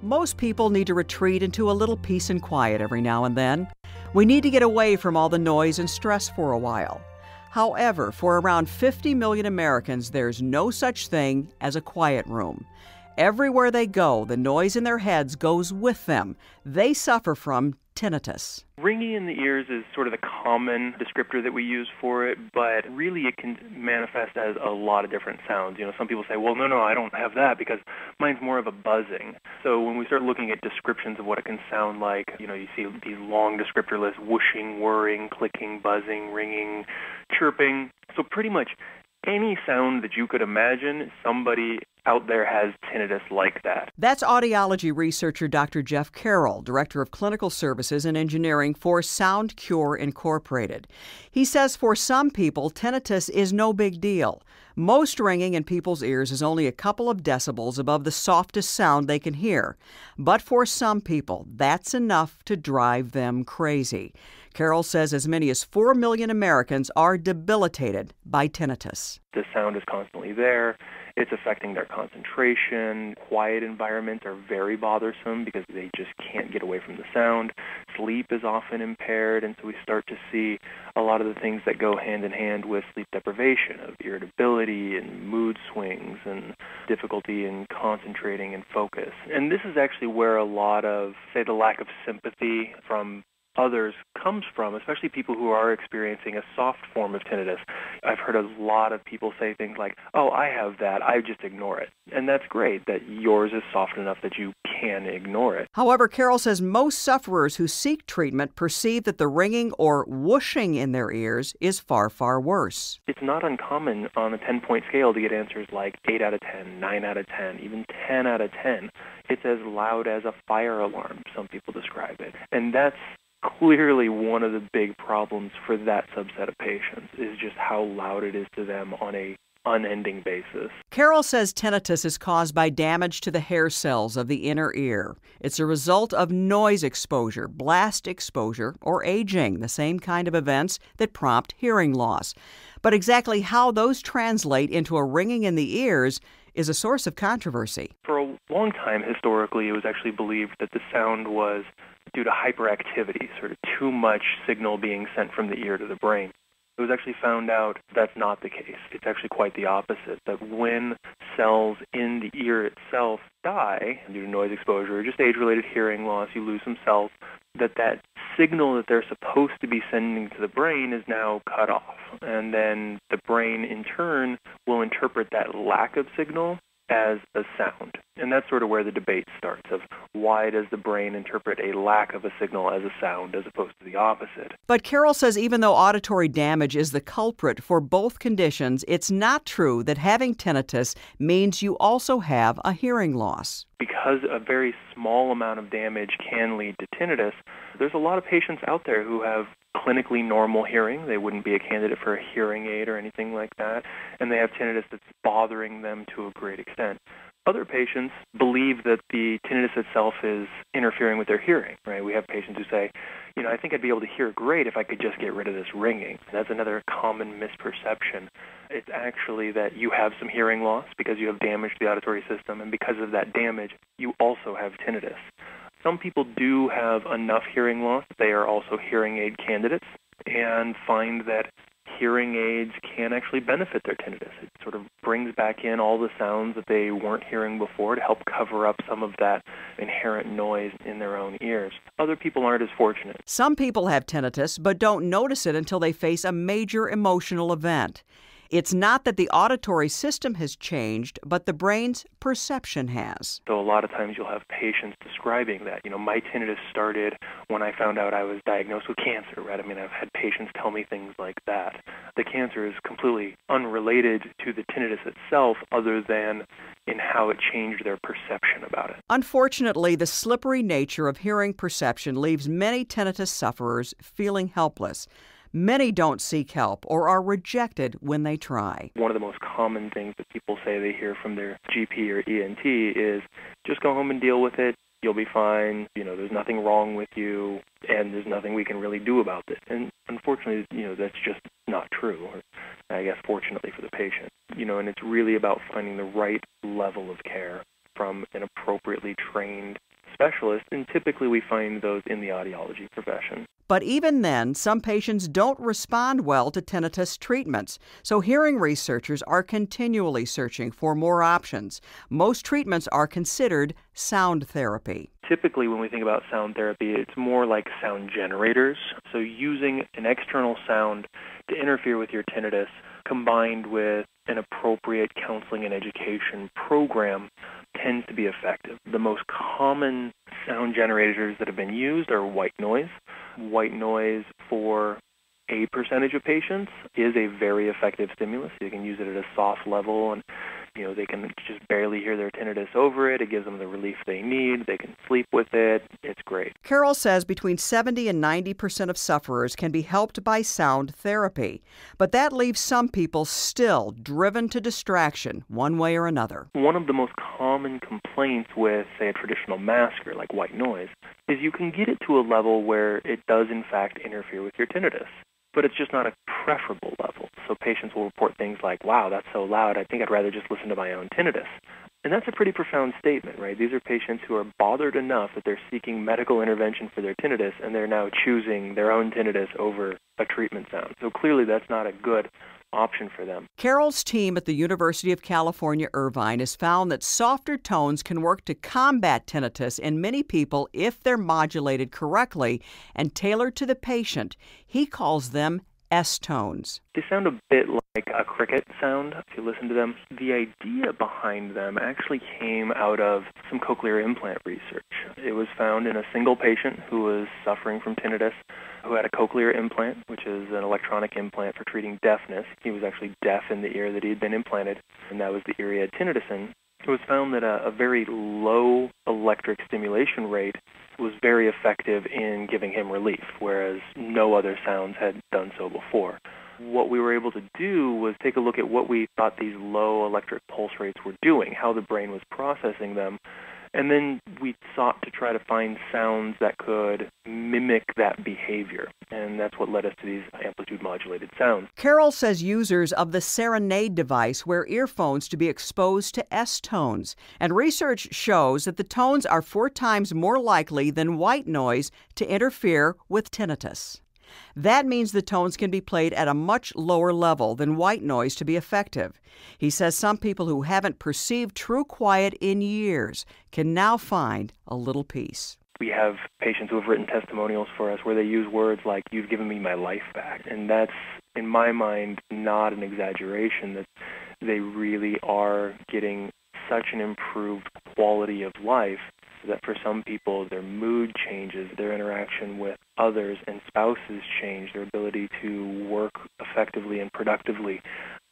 Most people need to retreat into a little peace and quiet every now and then. We need to get away from all the noise and stress for a while. However, for around 50 million Americans, there's no such thing as a quiet room. Everywhere they go, the noise in their heads goes with them. They suffer from tinnitus. Ringing in the ears is sort of the common descriptor that we use for it, but really it can manifest as a lot of different sounds. Some people say, well, no, I don't have that because mine's more of a buzzing. So when we start looking at descriptions of what it can sound like, you see these long descriptor lists: whooshing, whirring, clicking, buzzing, ringing, chirping. So pretty much any sound that you could imagine, somebody out there has tinnitus like that. That's audiology researcher Dr. Jeff Carroll, Director of Clinical Services and Engineering for SoundCure Incorporated. He says for some people, tinnitus is no big deal. Most ringing in people's ears is only a couple of decibels above the softest sound they can hear. But for some people, that's enough to drive them crazy. Carroll says as many as 4 million Americans are debilitated by tinnitus. The sound is constantly there. It's affecting their concentration. Quiet environments are very bothersome because they just can't get away from the sound. Sleep is often impaired, and so we start to see a lot of the things that go hand in hand with sleep deprivation, of irritability and mood swings and difficulty in concentrating and focus. And this is actually where a lot of, say, the lack of sympathy from others comes from, especially people who are experiencing a soft form of tinnitus. I've heard a lot of people say things like, oh, I have that, I just ignore it. And that's great that yours is soft enough that you can ignore it. However, Carroll says most sufferers who seek treatment perceive that the ringing or whooshing in their ears is far, far worse. It's not uncommon on a 10-point scale to get answers like 8 out of 10, 9 out of 10, even 10 out of 10. It's as loud as a fire alarm, some people describe it. And that's clearly one of the big problems for that subset of patients, is just how loud it is to them on a unending basis. Carroll says tinnitus is caused by damage to the hair cells of the inner ear. It's a result of noise exposure, blast exposure, or aging, the same kind of events that prompt hearing loss. But exactly how those translate into a ringing in the ears is a source of controversy. For a long time, historically, it was actually believed that the sound was due to hyperactivity, sort of too much signal being sent from the ear to the brain. It was actually found out that's not the case. It's actually quite the opposite, that when cells in the ear itself die due to noise exposure or just age-related hearing loss, you lose some cells, that signal that they're supposed to be sending to the brain is now cut off. And then the brain, in turn, will interpret that lack of signal as a sound. And that's sort of where the debate starts, of why does the brain interpret a lack of a signal as a sound as opposed to the opposite. But Carroll says even though auditory damage is the culprit for both conditions, it's not true that having tinnitus means you also have a hearing loss. Because a very small amount of damage can lead to tinnitus, there's a lot of patients out there who have clinically normal hearing. They wouldn't be a candidate for a hearing aid or anything like that, and they have tinnitus that's bothering them to a great extent. Other patients believe that the tinnitus itself is interfering with their hearing, right? We have patients who say, I think I'd be able to hear great if I could just get rid of this ringing. That's another common misperception. It's actually that you have some hearing loss because you have damage to the auditory system, and because of that damage, you also have tinnitus. Some people do have enough hearing loss that they are also hearing aid candidates and find that hearing aids can actually benefit their tinnitus. It sort of brings back in all the sounds that they weren't hearing before to help cover up some of that inherent noise in their own ears. Other people aren't as fortunate. Some people have tinnitus but don't notice it until they face a major emotional event. It's not that the auditory system has changed, but the brain's perception has. So a lot of times you'll have patients describing that. My tinnitus started when I found out I was diagnosed with cancer, right? I've had patients tell me things like that. The cancer is completely unrelated to the tinnitus itself, other than in how it changed their perception about it. Unfortunately, the slippery nature of hearing perception leaves many tinnitus sufferers feeling helpless. Many don't seek help or are rejected when they try. One of the most common things that people say they hear from their GP or ENT is, just go home and deal with it. You'll be fine. There's nothing wrong with you, and there's nothing we can really do about it. And unfortunately, that's just not true, or I guess fortunately for the patient. And it's really about finding the right level of care from an appropriately trained specialist, and typically we find those in the audiology profession. But even then, some patients don't respond well to tinnitus treatments, so hearing researchers are continually searching for more options. Most treatments are considered sound therapy. Typically, when we think about sound therapy, it's more like sound generators. So using an external sound to interfere with your tinnitus combined with an appropriate counseling and education program tends to be effective. The most common sound generators that have been used are white noise. White noise for a percentage of patients is a very effective stimulus. You can use it at a soft level, and they can just barely hear their tinnitus over it. It gives them the relief they need. They can sleep with it. It's great. Carol says between 70 and 90% of sufferers can be helped by sound therapy. But that leaves some people still driven to distraction one way or another. One of the most common complaints with, say, a traditional masker like white noise is you can get it to a level where it does, in fact, interfere with your tinnitus. But it's just not a preferable level. So patients will report things like, wow, that's so loud, I think I'd rather just listen to my own tinnitus. And that's a pretty profound statement, right? These are patients who are bothered enough that they're seeking medical intervention for their tinnitus, and they're now choosing their own tinnitus over a treatment sound. So clearly that's not a good option for them. Carol's team at the University of California, Irvine has found that softer tones can work to combat tinnitus in many people if they're modulated correctly and tailored to the patient. He calls them S-tones. They sound a bit like a cricket sound if you listen to them. The idea behind them actually came out of some cochlear implant research. It was found in a single patient who was suffering from tinnitus, who had a cochlear implant, which is an electronic implant for treating deafness. He was actually deaf in the ear that he had been implanted, and that was the ear he had tinnitus in. It was found that a very low electric stimulation rate was very effective in giving him relief, whereas no other sounds had done so before. What we were able to do was take a look at what we thought these low electric pulse rates were doing, how the brain was processing them, and then we sought to try to find sounds that could mimic that behavior, and that's what led us to these amplitude-modulated sounds. Carol says users of the Serenade device wear earphones to be exposed to S-tones, and research shows that the tones are 4 times more likely than white noise to interfere with tinnitus. That means the tones can be played at a much lower level than white noise to be effective. He says some people who haven't perceived true quiet in years can now find a little peace. We have patients who have written testimonials for us where they use words like, "You've given me my life back." And that's, in my mind, not an exaggeration, that they really are getting such an improved quality of life that for some people their mood changes, their interaction with others and spouses change, their ability to work effectively and productively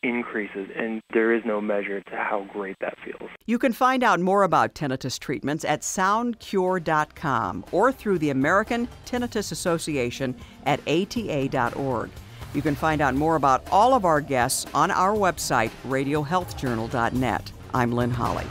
increases, and there is no measure to how great that feels. You can find out more about tinnitus treatments at SoundCure.com or through the American Tinnitus Association at ATA.org. You can find out more about all of our guests on our website, radiohealthjournal.net. I'm Lynn Holly.